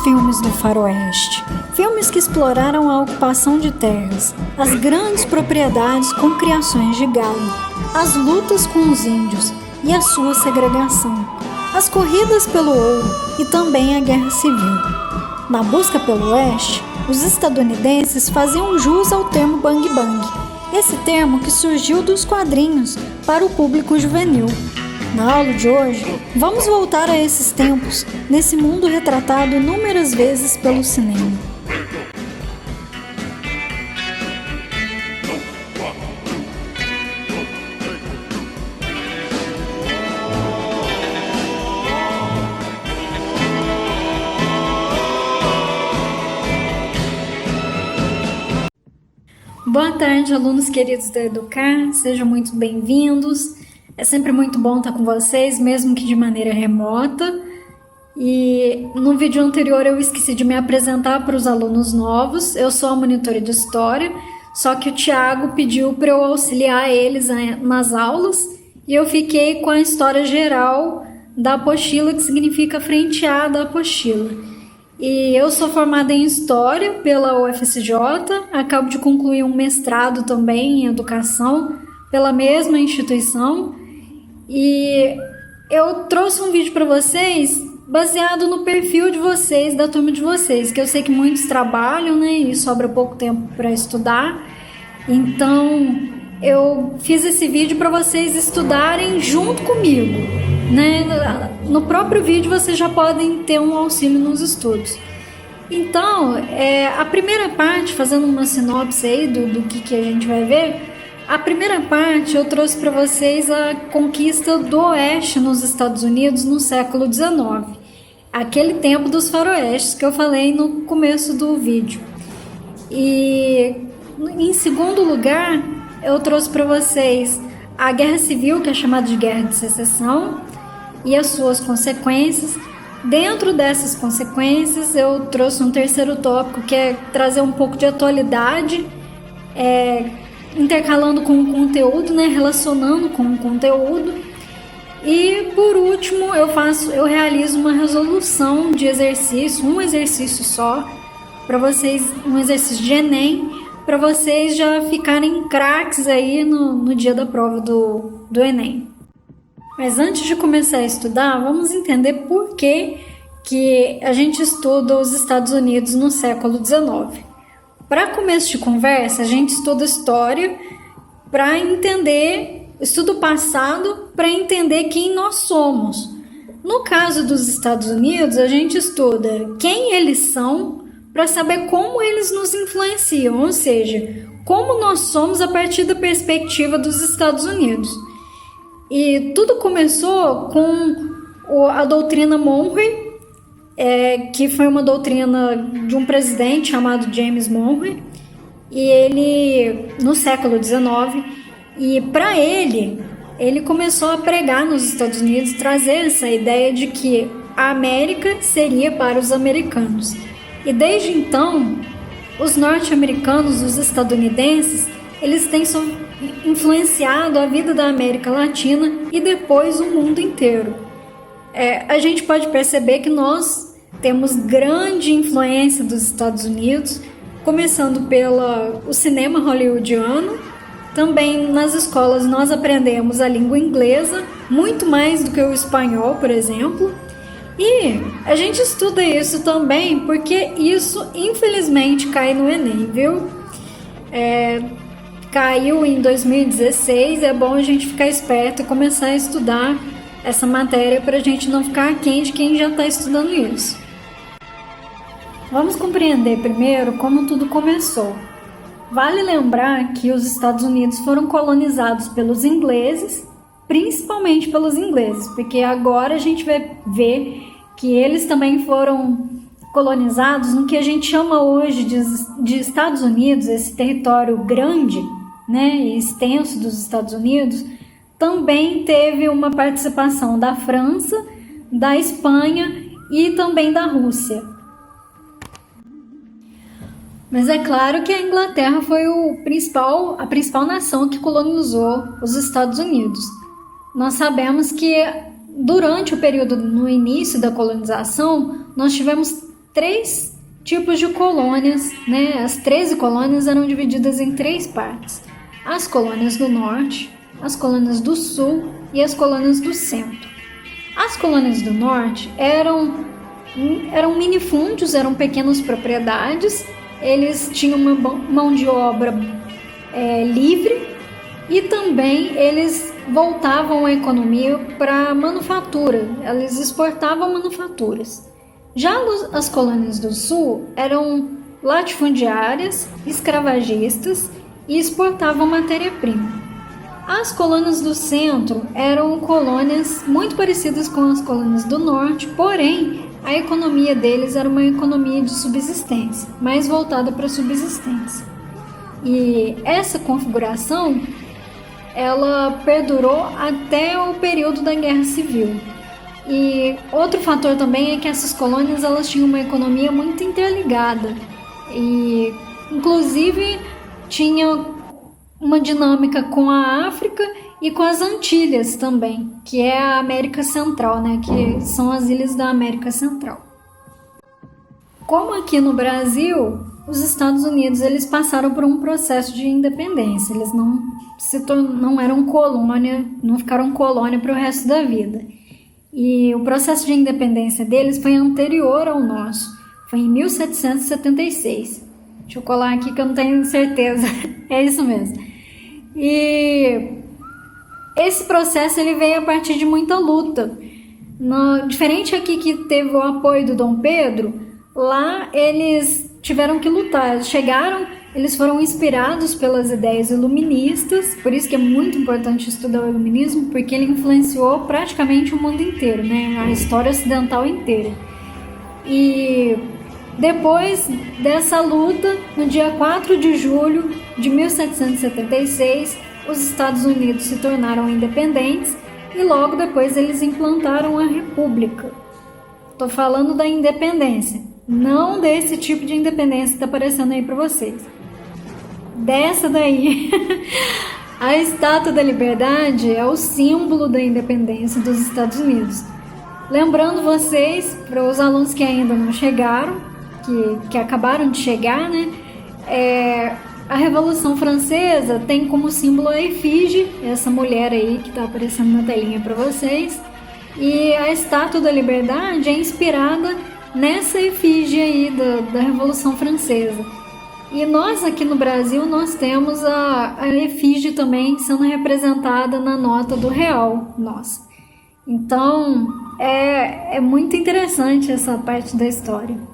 filmes do faroeste, filmes que exploraram a ocupação de terras, as grandes propriedades com criações de gado, as lutas com os índios e a sua segregação, as corridas pelo ouro e também a guerra civil. Na busca pelo oeste, os estadunidenses faziam jus ao termo bang bang, esse termo que surgiu dos quadrinhos para o público juvenil. Na aula de hoje, vamos voltar a esses tempos, nesse mundo retratado inúmeras vezes pelo cinema. Boa tarde, alunos queridos da Educar, sejam muito bem-vindos. É sempre muito bom estar com vocês, mesmo que de maneira remota. E no vídeo anterior eu esqueci de me apresentar para os alunos novos. Eu sou a monitora de História, só que o Thiago pediu para eu auxiliar eles nas aulas e eu fiquei com a história geral da apostila, que significa frente A da apostila. E eu sou formada em História pela UFSJ, acabo de concluir um mestrado também em Educação pela mesma instituição. E eu trouxe um vídeo para vocês baseado no perfil de vocês, da turma de vocês, que eu sei que muitos trabalham, né, e sobra pouco tempo para estudar. Então, eu fiz esse vídeo para vocês estudarem junto comigo, né? No próprio vídeo vocês já podem ter um auxílio nos estudos. Então, a primeira parte, fazendo uma sinopse aí do que a gente vai ver, a primeira parte eu trouxe para vocês a conquista do Oeste nos Estados Unidos no século XIX, aquele tempo dos faroestes que eu falei no começo do vídeo. E em segundo lugar, eu trouxe para vocês a Guerra Civil, que é chamada de Guerra de Secessão, e as suas consequências. Dentro dessas consequências, eu trouxe um terceiro tópico, que é trazer um pouco de atualidade, intercalando com o conteúdo, né, relacionando com o conteúdo. E por último, eu realizo uma resolução de exercício, um exercício só, para vocês, um exercício de Enem, para vocês já ficarem craques aí no dia da prova do Enem. Mas antes de começar a estudar, vamos entender por que a gente estuda os Estados Unidos no século XIX. Para começo de conversa, a gente estuda história para entender, estuda o passado para entender quem nós somos. No caso dos Estados Unidos, a gente estuda quem eles são para saber como eles nos influenciam, ou seja, como nós somos a partir da perspectiva dos Estados Unidos. E tudo começou com a doutrina Monroe, que foi uma doutrina de um presidente chamado James Monroe, e ele, no século XIX, e para ele começou a pregar nos Estados Unidos, trazer essa ideia de que a América seria para os americanos. E desde então, os norte-americanos, os estadunidenses, eles têm influenciado a vida da América Latina e depois o mundo inteiro. A gente pode perceber que nós temos grande influência dos Estados Unidos, começando pelo cinema hollywoodiano. Também nas escolas nós aprendemos a língua inglesa, muito mais do que o espanhol, por exemplo. E a gente estuda isso também porque isso, infelizmente, cai no Enem, viu? Caiu em 2016, é bom a gente ficar esperto e começar a estudar essa matéria para a gente não ficar aquém de quem já está estudando isso. Vamos compreender primeiro como tudo começou. Vale lembrar que os Estados Unidos foram colonizados pelos ingleses, principalmente pelos ingleses, porque agora a gente vai ver que eles também foram colonizados no que a gente chama hoje de Estados Unidos, esse território grande, né, e extenso dos Estados Unidos. Também teve uma participação da França, da Espanha e também da Rússia. Mas é claro que a Inglaterra foi a principal nação que colonizou os Estados Unidos. Nós sabemos que durante o período, no início da colonização, nós tivemos três tipos de colônias, né? As 13 colônias eram divididas em 3 partes: as colônias do norte, as colônias do sul e as colônias do centro. As colônias do norte eram minifúndios, eram pequenas propriedades, eles tinham uma mão de obra livre e também eles voltavam a economia para a manufatura, eles exportavam manufaturas. Já as colônias do sul eram latifundiárias, escravagistas e exportavam matéria-prima. As colônias do centro eram colônias muito parecidas com as colônias do norte, porém a economia deles era uma economia de subsistência, mais voltada para a subsistência. E essa configuração ela perdurou até o período da Guerra Civil. E outro fator também é que essas colônias elas tinham uma economia muito interligada e inclusive tinha uma dinâmica com a África e com as Antilhas também, que é a América Central, né? Que são as ilhas da América Central. Como aqui no Brasil, os Estados Unidos eles passaram por um processo de independência, eles não eram colônia, não ficaram colônia para o resto da vida. E o processo de independência deles foi anterior ao nosso, foi em 1776. Deixa eu colar aqui que eu não tenho certeza, é isso mesmo. E esse processo ele veio a partir de muita luta. Diferente aqui que teve o apoio do Dom Pedro, lá eles tiveram que lutar, eles foram inspirados pelas ideias iluministas, por isso que é muito importante estudar o iluminismo, porque ele influenciou praticamente o mundo inteiro, né? A história ocidental inteira. E depois dessa luta, no dia 4 de julho de 1776, os Estados Unidos se tornaram independentes e logo depois eles implantaram a República. Estou falando da independência, não desse tipo de independência que está aparecendo aí para vocês. Dessa daí, a Estátua da Liberdade é o símbolo da independência dos Estados Unidos. Lembrando vocês, para os alunos que ainda não chegaram, que acabaram de chegar, né? A Revolução Francesa tem como símbolo a efígie, essa mulher aí que está aparecendo na telinha para vocês. E a Estátua da Liberdade é inspirada nessa efígie aí da Revolução Francesa. E nós aqui no Brasil, nós temos a efígie também sendo representada na nota do real nossa. Então, é muito interessante essa parte da história.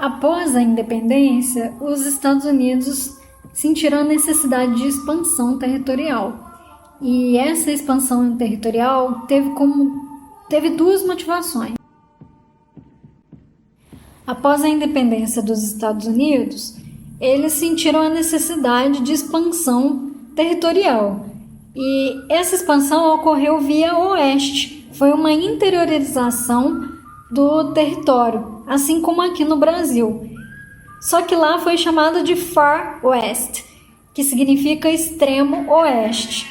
Após a independência, os Estados Unidos sentiram a necessidade de expansão territorial. E essa expansão territorial teve 2 motivações. Após a independência dos Estados Unidos, eles sentiram a necessidade de expansão territorial. E essa expansão ocorreu via oeste, foi uma interiorização do território, assim como aqui no Brasil. Só que lá foi chamado de Far West, que significa extremo oeste.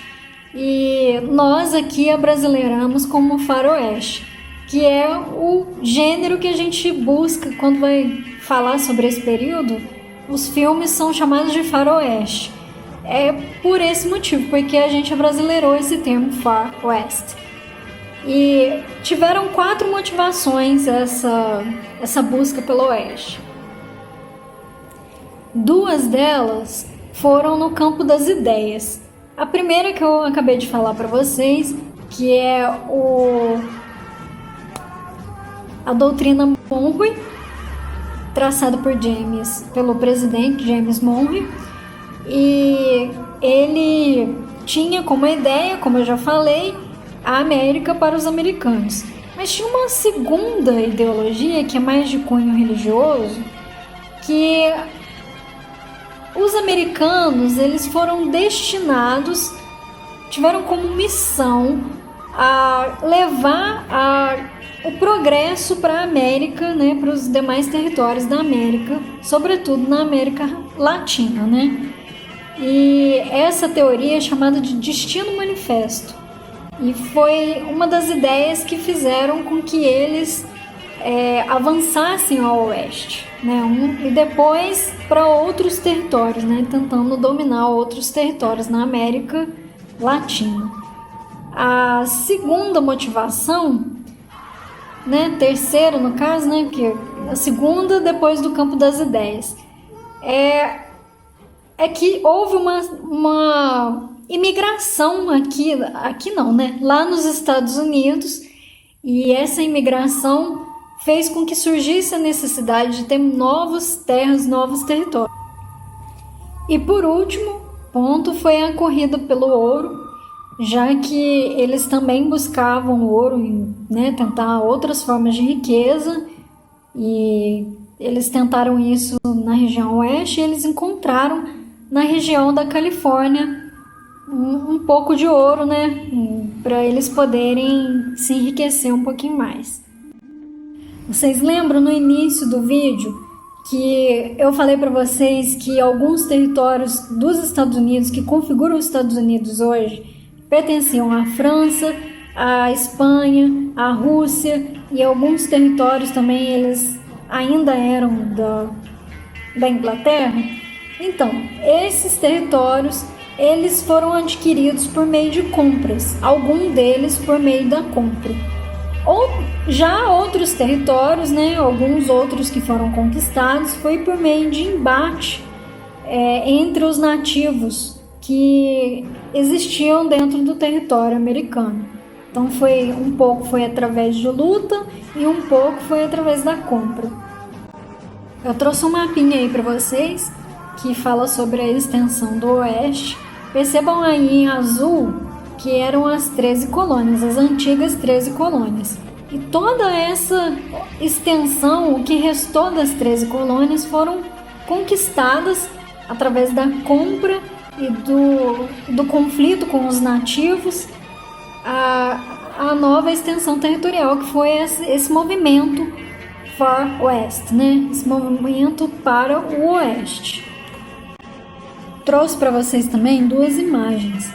E nós aqui abrasileiramos como faroeste, que é o gênero que a gente busca quando vai falar sobre esse período. Os filmes são chamados de faroeste. É por esse motivo, porque a gente abrasileirou esse termo Far West. E tiveram 4 motivações essa busca pelo oeste. 2 delas foram no campo das ideias. A primeira que eu acabei de falar para vocês, que é a doutrina Monroe, traçada pelo presidente James Monroe, e ele tinha como ideia, como eu já falei, a América para os americanos. Mas tinha uma segunda ideologia, que é mais de cunho religioso, que os americanos, eles foram destinados, tiveram como missão a levar o progresso para a América, né, para os demais territórios da América, sobretudo na América Latina, né? E essa teoria é chamada de Destino Manifesto, e foi uma das ideias que fizeram com que eles avançassem ao oeste, né? E depois para outros territórios, né? Tentando dominar outros territórios na América Latina. A segunda motivação, né? Terceira no caso, né? Porque a segunda depois do campo das ideias é que houve uma imigração aqui não, né? Lá nos Estados Unidos, e essa imigração fez com que surgisse a necessidade de ter novas terras, novos territórios. E por último ponto foi a corrida pelo ouro, já que eles também buscavam ouro, né? Tentar outras formas de riqueza, e eles tentaram isso na região oeste, e eles encontraram na região da Califórnia um pouco de ouro, né, para eles poderem se enriquecer um pouquinho mais. Vocês lembram no início do vídeo que eu falei para vocês que alguns territórios dos Estados Unidos, que configuram os Estados Unidos hoje, pertenciam à França, à Espanha, à Rússia, e alguns territórios também eles ainda eram da Inglaterra? Então, esses territórios eles foram adquiridos por meio de compras, algum deles por meio da compra. Ou já outros territórios, né, alguns outros que foram conquistados, foi por meio de embate entre os nativos que existiam dentro do território americano. Então um pouco foi através de luta e um pouco foi através da compra. Eu trouxe um mapinha aí para vocês que fala sobre a extensão do oeste. Percebam aí em azul que eram as 13 colônias, as antigas 13 colônias. E toda essa extensão, o que restou das 13 colônias, foram conquistadas através da compra e do conflito com os nativos, a nova extensão territorial, que foi esse movimento Far West, né? Esse movimento para o oeste. Trouxe para vocês também duas imagens.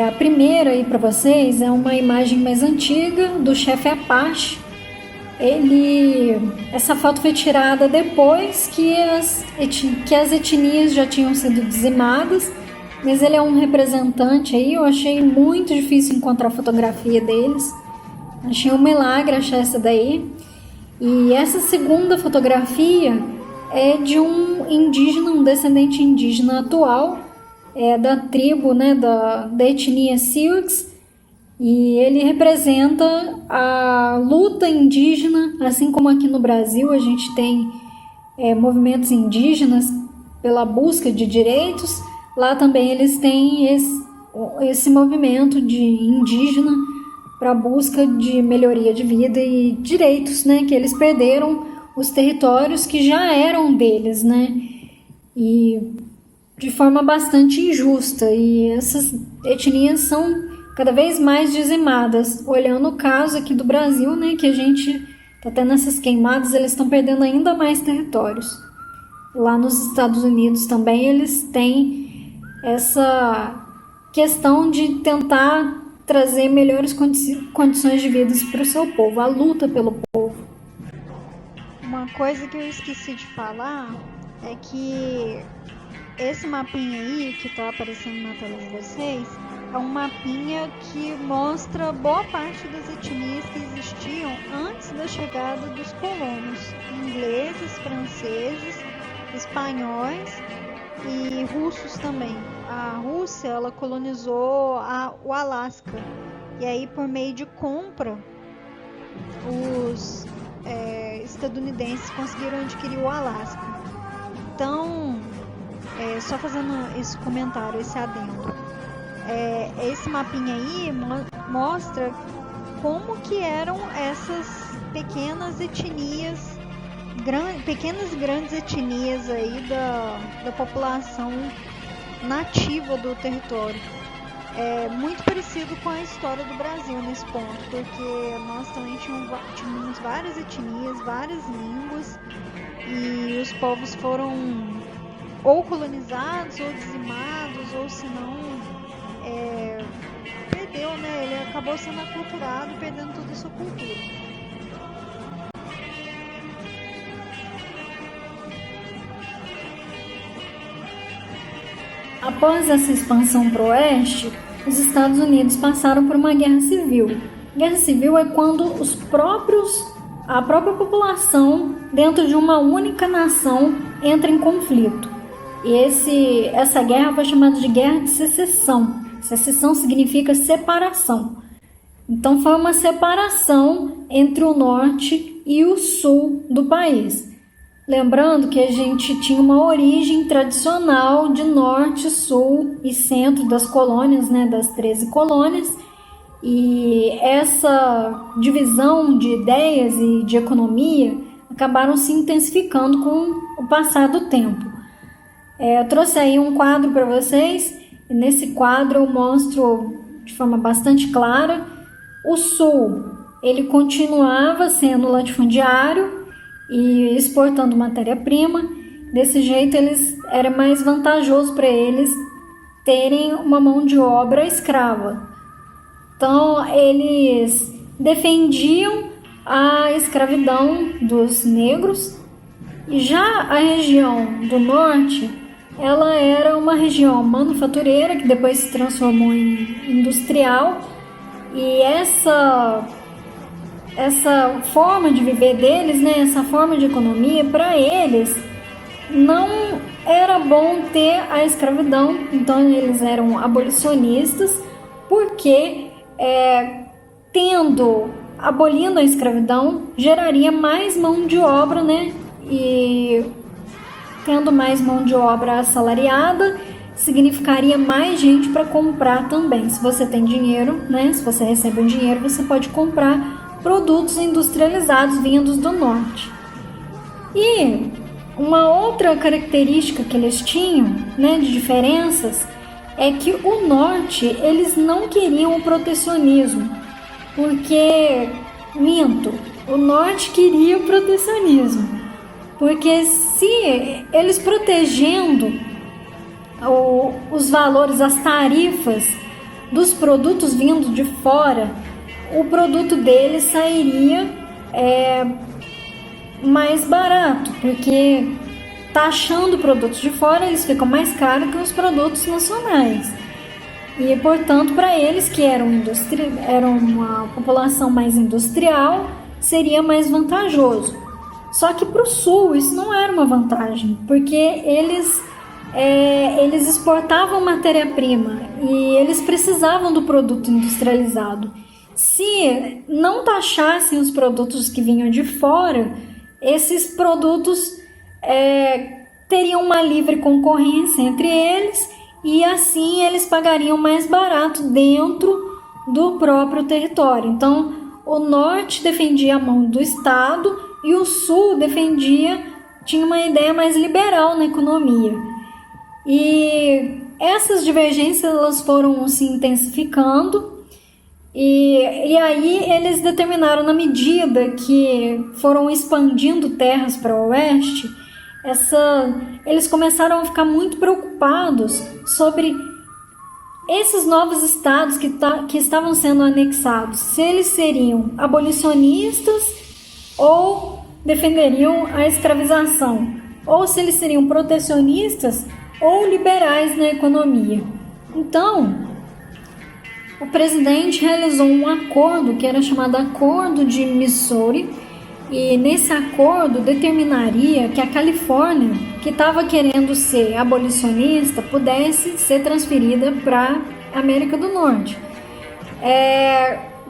A primeira aí para vocês é uma imagem mais antiga do chefe Apache. Essa foto foi tirada depois que as etnias já tinham sido dizimadas, mas ele é um representante aí. Eu achei muito difícil encontrar a fotografia deles. Achei um milagre achar essa daí. E essa segunda fotografia é de um indígena, um descendente indígena atual, da tribo, né, da etnia Sioux, e ele representa a luta indígena, assim como aqui no Brasil a gente tem movimentos indígenas pela busca de direitos. Lá também eles têm esse movimento de indígena para a busca de melhoria de vida e direitos, né, que eles perderam os territórios que já eram deles, né, e de forma bastante injusta, e essas etnias são cada vez mais dizimadas. Olhando o caso aqui do Brasil, né, que a gente está tendo essas queimadas, eles estão perdendo ainda mais territórios. Lá nos Estados Unidos também eles têm essa questão de tentar trazer melhores condições de vida para o seu povo, a luta pelo povo. Uma coisa que eu esqueci de falar é que esse mapinha aí que está aparecendo na tela de vocês é um mapinha que mostra boa parte das etnias que existiam antes da chegada dos colonos ingleses, franceses, espanhóis e russos também. A Rússia, ela colonizou o Alasca, e aí por meio de compra os estadunidenses conseguiram adquirir o Alasca. Então, só fazendo esse comentário, esse adendo, esse mapinha aí mostra como que eram essas pequenas etnias pequenas e grandes etnias aí da população nativa do território. É muito parecido com a história do Brasil nesse ponto, porque nós também tínhamos várias etnias, várias línguas, e os povos foram ou colonizados, ou dizimados, ou se não, perdeu, né? Ele acabou sendo aculturado, perdendo toda a sua cultura. Após essa expansão para o oeste, os Estados Unidos passaram por uma guerra civil. Guerra civil é quando a própria população dentro de uma única nação entra em conflito. E essa guerra foi chamada de Guerra de Secessão. Secessão significa separação. Então foi uma separação entre o norte e o sul do país. Lembrando que a gente tinha uma origem tradicional de norte, sul e centro das colônias, né, das 13 colônias, e essa divisão de ideias e de economia acabaram se intensificando com o passar do tempo. Eu trouxe aí um quadro para vocês, e nesse quadro eu mostro de forma bastante clara o sul. Ele continuava sendo latifundiário e exportando matéria-prima. Desse jeito era mais vantajoso para eles terem uma mão de obra escrava. Então eles defendiam a escravidão dos negros, e já a região do norte, ela era uma região manufatureira que depois se transformou em industrial, e essa forma de viver deles, né, essa forma de economia, para eles não era bom ter a escravidão. Então eles eram abolicionistas, porque abolindo a escravidão geraria mais mão de obra, né, e tendo mais mão de obra assalariada significaria mais gente para comprar também. Se você tem dinheiro, né, se você recebe um dinheiro, você pode comprar produtos industrializados vindos do norte. E uma outra característica que eles tinham, né, de diferenças, é que o norte, eles não queriam o protecionismo, porque, o norte queria o protecionismo, porque se eles protegendo os valores, as tarifas dos produtos vindo de fora, o produto deles sairia mais barato, porque taxando produtos de fora eles ficam mais caros que os produtos nacionais, e portanto para eles que eram uma população mais industrial seria mais vantajoso. Só que para o sul isso não era uma vantagem, porque eles exportavam matéria-prima e eles precisavam do produto industrializado. Se não taxassem os produtos que vinham de fora, esses produtos teriam uma livre concorrência entre eles, e assim eles pagariam mais barato dentro do próprio território. Então, o norte defendia a mão do Estado e o sul tinha uma ideia mais liberal na economia. E essas divergências elas foram se intensificando. E aí eles determinaram, na medida que foram expandindo terras para o oeste, eles começaram a ficar muito preocupados sobre esses novos estados que estavam sendo anexados, se eles seriam abolicionistas ou defenderiam a escravização, ou se eles seriam protecionistas ou liberais na economia. Então, o presidente realizou um acordo que era chamado Acordo de Missouri, e nesse acordo determinaria que a Califórnia, que estava querendo ser abolicionista, pudesse ser transferida para a América do Norte.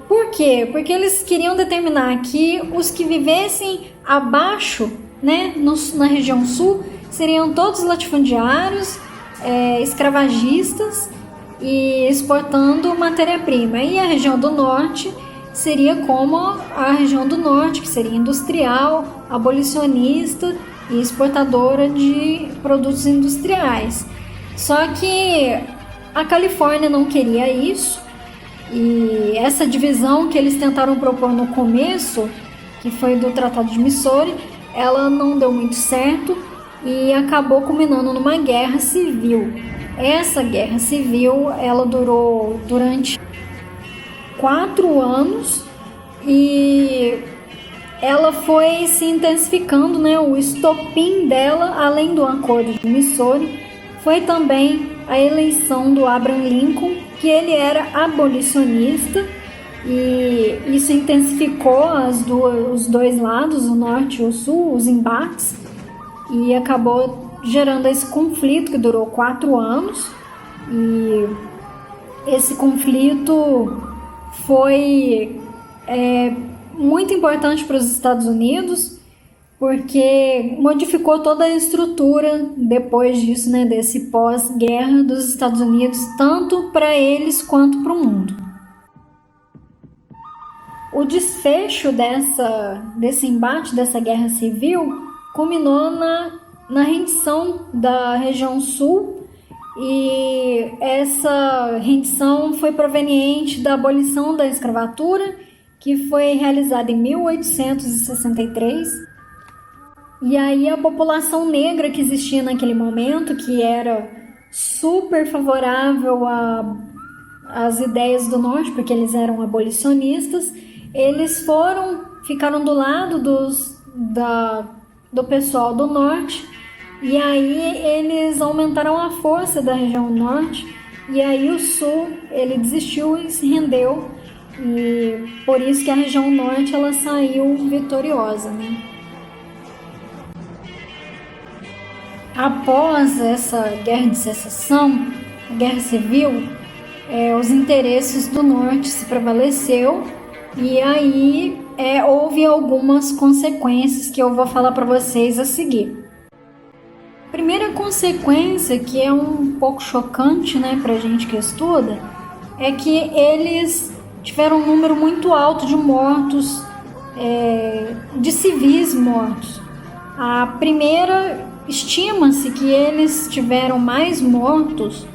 Por quê? Porque eles queriam determinar que os que vivessem abaixo, né, na região sul, seriam todos latifundiários, escravagistas e exportando matéria-prima. E a região do norte seria como a região do norte, que seria industrial, abolicionista e exportadora de produtos industriais. Só que a Califórnia não queria isso, e essa divisão que eles tentaram propor no começo, que foi do Tratado de Missouri, ela não deu muito certo e acabou culminando numa guerra civil. Essa guerra civil, ela durou durante 4 anos e ela foi se intensificando, né? O estopim dela, além do Acordo de Missouri, foi também a eleição do Abraham Lincoln, que ele era abolicionista, e isso intensificou os dois lados, o norte e o sul, os embates, e acabou gerando esse conflito que durou 4 anos. E esse conflito foi muito importante para os Estados Unidos, porque modificou toda a estrutura depois disso, né, desse pós-guerra dos Estados Unidos, tanto para eles quanto para o mundo. O desfecho desse embate, dessa guerra civil, culminou na rendição da região sul, e essa rendição foi proveniente da abolição da escravatura, que foi realizada em 1863. E aí a população negra que existia naquele momento, que era super favorável às ideias do norte, porque eles eram abolicionistas, eles ficaram do lado do pessoal do norte, e aí eles aumentaram a força da região norte, e aí o sul ele desistiu e se rendeu, e por isso que a região norte ela saiu vitoriosa, né? Após essa guerra de secessão, a guerra civil, os interesses do norte se prevaleceu, e aí houve algumas consequências que eu vou falar para vocês a seguir. A primeira consequência, que é um pouco chocante, né, para a gente que estuda, é que eles tiveram um número muito alto de mortos, de civis mortos. A primeira, estima-se que eles tiveram mais mortos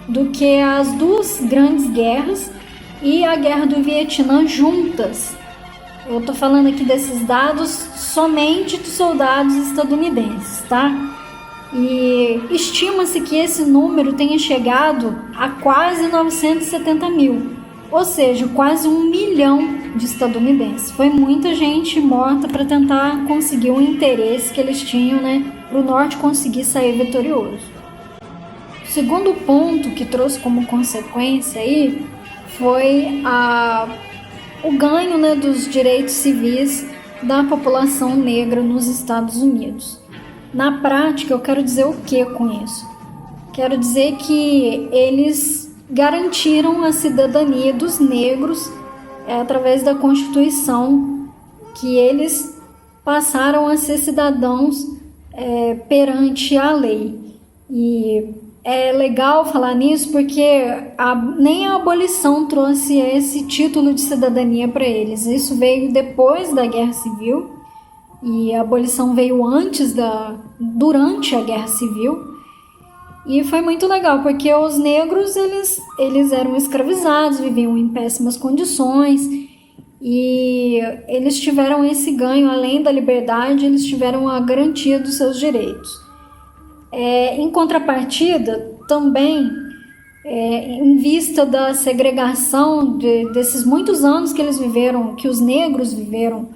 do que as 2 grandes guerras e a guerra do Vietnã juntas. Eu estou falando aqui desses dados somente dos soldados estadunidenses, tá? E estima-se que esse número tenha chegado a quase 970 mil, ou seja, quase 1 milhão de estadunidenses. Foi muita gente morta para tentar conseguir o interesse que eles tinham, né, para o norte conseguir sair vitorioso. O segundo ponto que trouxe como consequência aí foi o ganho, né, dos direitos civis da população negra nos Estados Unidos. Na prática, eu quero dizer o que com isso? Quero dizer que eles garantiram a cidadania dos negros através da Constituição, que eles passaram a ser cidadãos perante a lei. E é legal falar nisso porque nem a abolição trouxe esse título de cidadania para eles. Isso veio depois da Guerra Civil, e a abolição veio durante a Guerra Civil. E foi muito legal, porque os negros eles eram escravizados, viviam em péssimas condições, e eles tiveram esse ganho, além da liberdade, eles tiveram a garantia dos seus direitos. Em contrapartida, também, em vista da segregação desses muitos anos que eles viveram, que os negros viveram,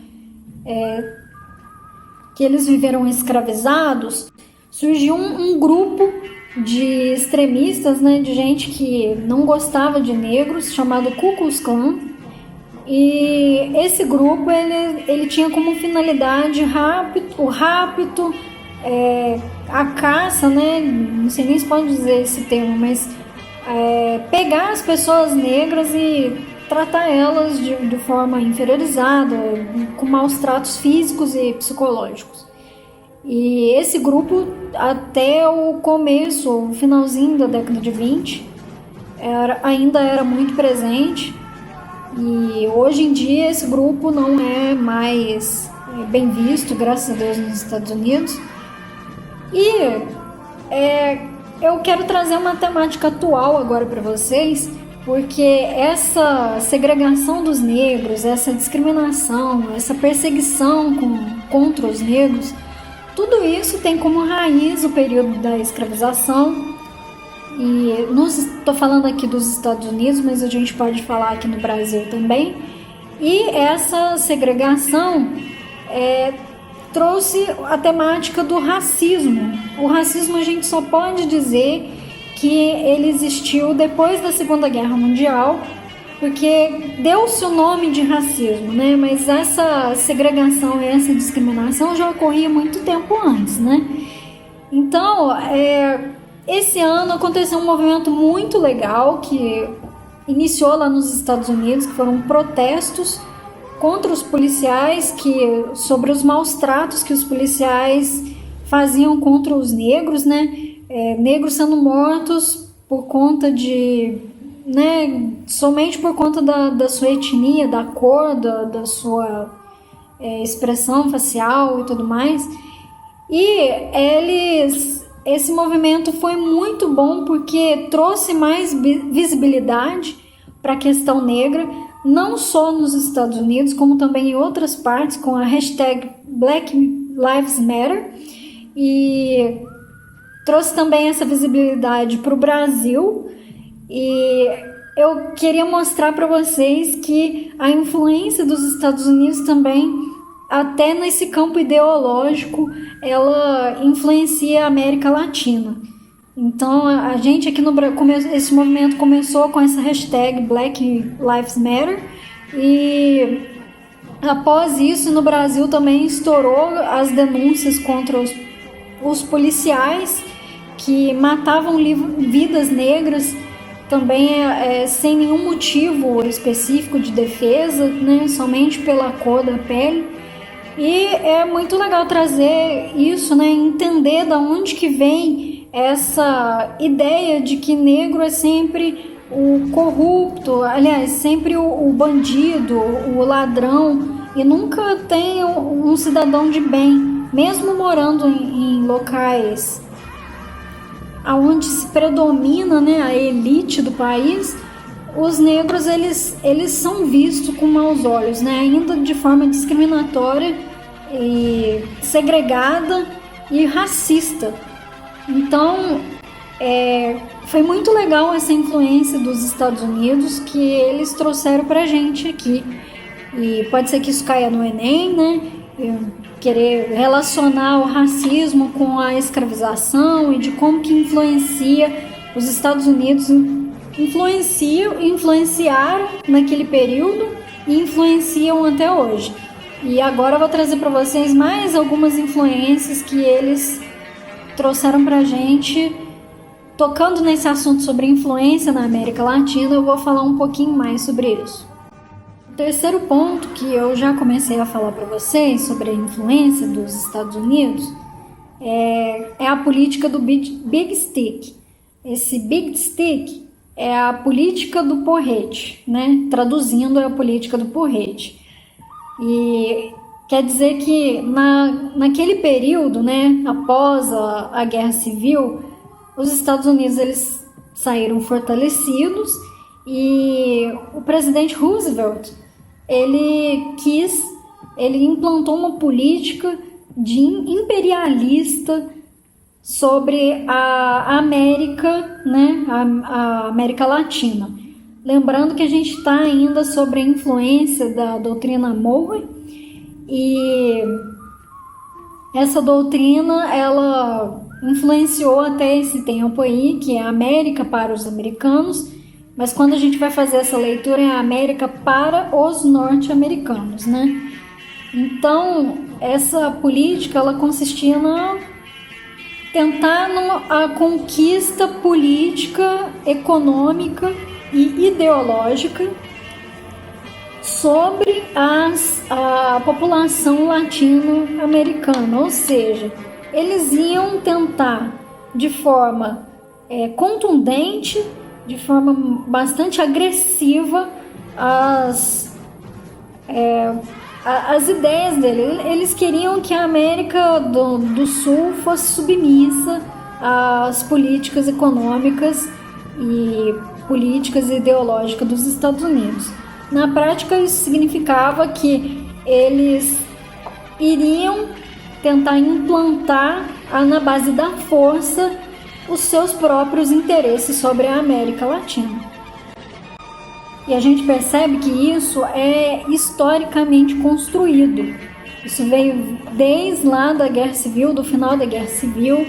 que eles viveram escravizados, surgiu um grupo de extremistas, né, de gente que não gostava de negros, chamado Ku Klux Klan. E esse grupo ele tinha como finalidade o rapto, a caça, né, não sei nem se pode dizer esse termo, mas pegar as pessoas negras e tratar elas de forma inferiorizada, com maus tratos físicos e psicológicos. E esse grupo, até o o finalzinho da década de 20, ainda era muito presente. E hoje em dia esse grupo não é mais bem visto, graças a Deus, nos Estados Unidos. E eu quero trazer uma temática atual agora para vocês, porque essa segregação dos negros, essa discriminação, essa perseguição contra os negros, tudo isso tem como raiz o período da escravização. E não estou falando aqui dos Estados Unidos, mas a gente pode falar aqui no Brasil também. E essa segregação trouxe a temática do racismo. O racismo a gente só pode dizer que ele existiu depois da Segunda Guerra Mundial, porque deu-se o nome de racismo, né? Mas essa segregação e essa discriminação já ocorria muito tempo antes, né? Então, esse ano aconteceu um movimento muito legal que iniciou lá nos Estados Unidos, que foram protestos contra os policiais, sobre os maus tratos que os policiais faziam contra os negros, né? Negros sendo mortos por conta de, né, somente por conta da sua etnia, da cor, da sua expressão facial e tudo mais. E esse movimento foi muito bom porque trouxe mais visibilidade para a questão negra, não só nos Estados Unidos, como também em outras partes, com a hashtag Black Lives Matter, e trouxe também essa visibilidade para o Brasil. E eu queria mostrar para vocês que a influência dos Estados Unidos também, até nesse campo ideológico, ela influencia a América Latina. Então, a gente aqui no Brasil, esse movimento começou com essa hashtag Black Lives Matter, e após isso, no Brasil também estourou as denúncias contra os policiais que matavam vidas negras, também sem nenhum motivo específico de defesa, né, somente pela cor da pele. E é muito legal trazer isso, né, entender de onde que vem essa ideia de que negro é sempre o corrupto, aliás, sempre o bandido, o ladrão, e nunca tem um cidadão de bem, mesmo morando em locais onde se predomina, né, a elite do país. Os negros eles são vistos com maus olhos, né, ainda de forma discriminatória e segregada e racista. Então, foi muito legal essa influência dos Estados Unidos que eles trouxeram pra gente aqui. E pode ser que isso caia no Enem, né? Querer relacionar o racismo com a escravização e de como que influencia os Estados Unidos, influenciaram naquele período e influenciam até hoje. E agora eu vou trazer para vocês mais algumas influências que eles trouxeram pra gente. Tocando nesse assunto sobre influência na América Latina, eu vou falar um pouquinho mais sobre isso. O terceiro ponto que eu já comecei a falar para vocês sobre a influência dos Estados Unidos é a política do Big Stick. Esse Big Stick é a política do porrete, né? Traduzindo, é a política do porrete. E quer dizer que naquele período, né, após a Guerra Civil, os Estados Unidos eles saíram fortalecidos, e o presidente Roosevelt ele implantou uma política de imperialista sobre a América, né, a América Latina. Lembrando que a gente está ainda sobre a influência da doutrina Monroe, e essa doutrina ela influenciou até esse tempo aí, que é a América para os americanos, mas quando a gente vai fazer essa leitura é a América para os norte-americanos, né? Então, essa política ela consistia tentar a conquista política, econômica e ideológica sobre a população latino-americana, ou seja, eles iam tentar de forma contundente, de forma bastante agressiva, as ideias dele. Eles queriam que a América do Sul fosse submissa às políticas econômicas e políticas ideológicas dos Estados Unidos. Na prática, isso significava que eles iriam tentar implantar, na base da força, os seus próprios interesses sobre a América Latina. E a gente percebe que isso é historicamente construído. Isso veio desde lá da Guerra Civil, do final da Guerra Civil,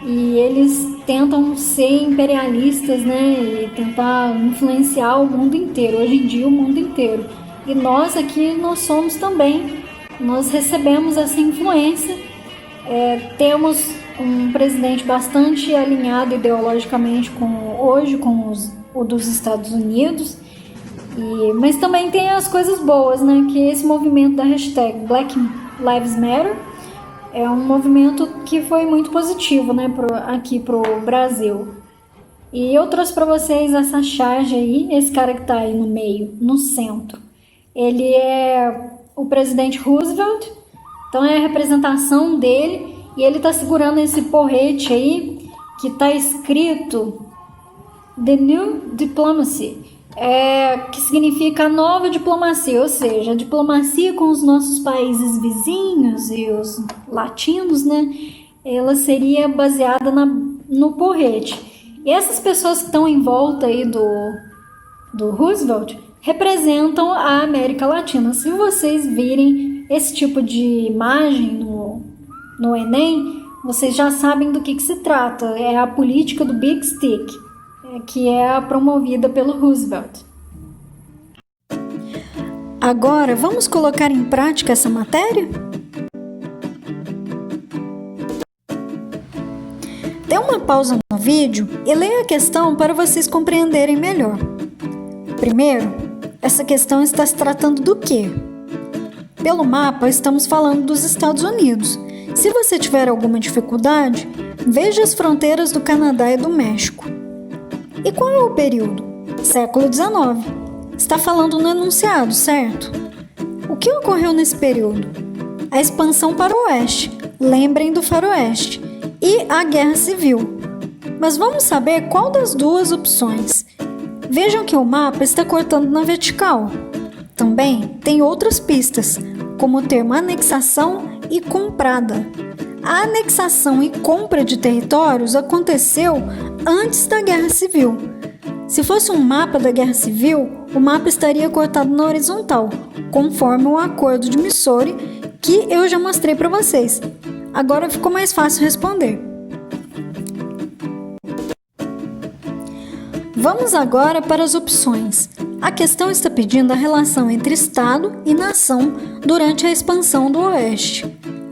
e eles tentam ser imperialistas, né, e tentar influenciar o mundo inteiro, hoje em dia o mundo inteiro. E nós aqui, nós somos também, nós recebemos essa influência, temos um presidente bastante alinhado ideologicamente hoje com o dos Estados Unidos, mas também tem as coisas boas, né, que esse movimento da hashtag Black Lives Matter é um movimento que foi muito positivo, né, aqui pro Brasil. E eu trouxe para vocês essa charge aí, esse cara que tá aí no meio, no centro. Ele é o presidente Roosevelt, então é a representação dele, e ele tá segurando esse porrete aí, que tá escrito The New Diplomacy, que significa a nova diplomacia, ou seja, a diplomacia com os nossos países vizinhos e os latinos, né, ela seria baseada no porrete. E essas pessoas que estão em volta aí do Roosevelt representam a América Latina. Se vocês virem esse tipo de imagem no Enem, vocês já sabem do que se trata. É a política do Big Stick, que é promovida pelo Roosevelt. Agora, vamos colocar em prática essa matéria? Dê uma pausa no vídeo e leia a questão para vocês compreenderem melhor. Primeiro, essa questão está se tratando do quê? Pelo mapa, estamos falando dos Estados Unidos. Se você tiver alguma dificuldade, veja as fronteiras do Canadá e do México. E qual é o período? Século XIX. Está falando no enunciado, certo? O que ocorreu nesse período? A expansão para o oeste, lembrem do faroeste, e a Guerra Civil. Mas vamos saber qual das duas opções. Vejam que o mapa está cortando na vertical. Também tem outras pistas, como o termo anexação e comprada. A anexação e compra de territórios aconteceu antes da Guerra Civil. Se fosse um mapa da Guerra Civil, o mapa estaria cortado na horizontal, conforme o Acordo de Missouri, que eu já mostrei para vocês. Agora ficou mais fácil responder. Vamos agora para as opções. A questão está pedindo a relação entre Estado e nação durante a expansão do Oeste.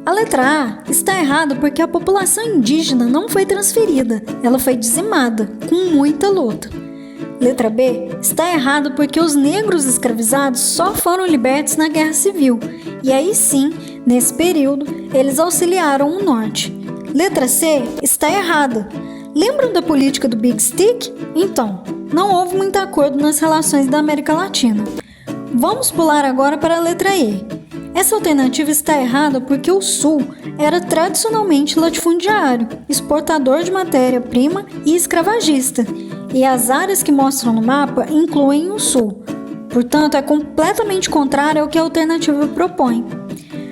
A letra A está errada porque a população indígena não foi transferida, ela foi dizimada, com muita luta. Letra B está errada porque os negros escravizados só foram libertos na Guerra Civil, e aí sim, nesse período, eles auxiliaram o Norte. Letra C está errada. Lembram da política do Big Stick? Então, não houve muito acordo nas relações da América Latina. Vamos pular agora para a letra E. Essa alternativa está errada porque o Sul era tradicionalmente latifundiário, exportador de matéria-prima e escravagista, e as áreas que mostram no mapa incluem o Sul. Portanto, é completamente contrário ao que a alternativa propõe.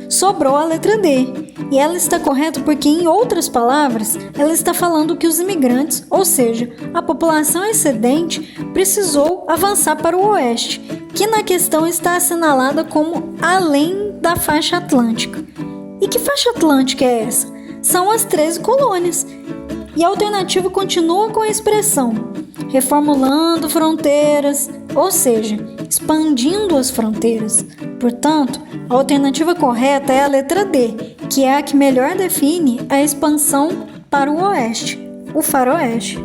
Sobrou a letra D, e ela está correta porque, em outras palavras, ela está falando que os imigrantes, ou seja, a população excedente, precisou avançar para o oeste, que na questão está assinalada como além da faixa atlântica. E que faixa atlântica é essa? São as 13 colônias. E a alternativa continua com a expressão reformulando fronteiras, ou seja, expandindo as fronteiras. Portanto, a alternativa correta é a letra D, que é a que melhor define a expansão para o oeste, o faroeste.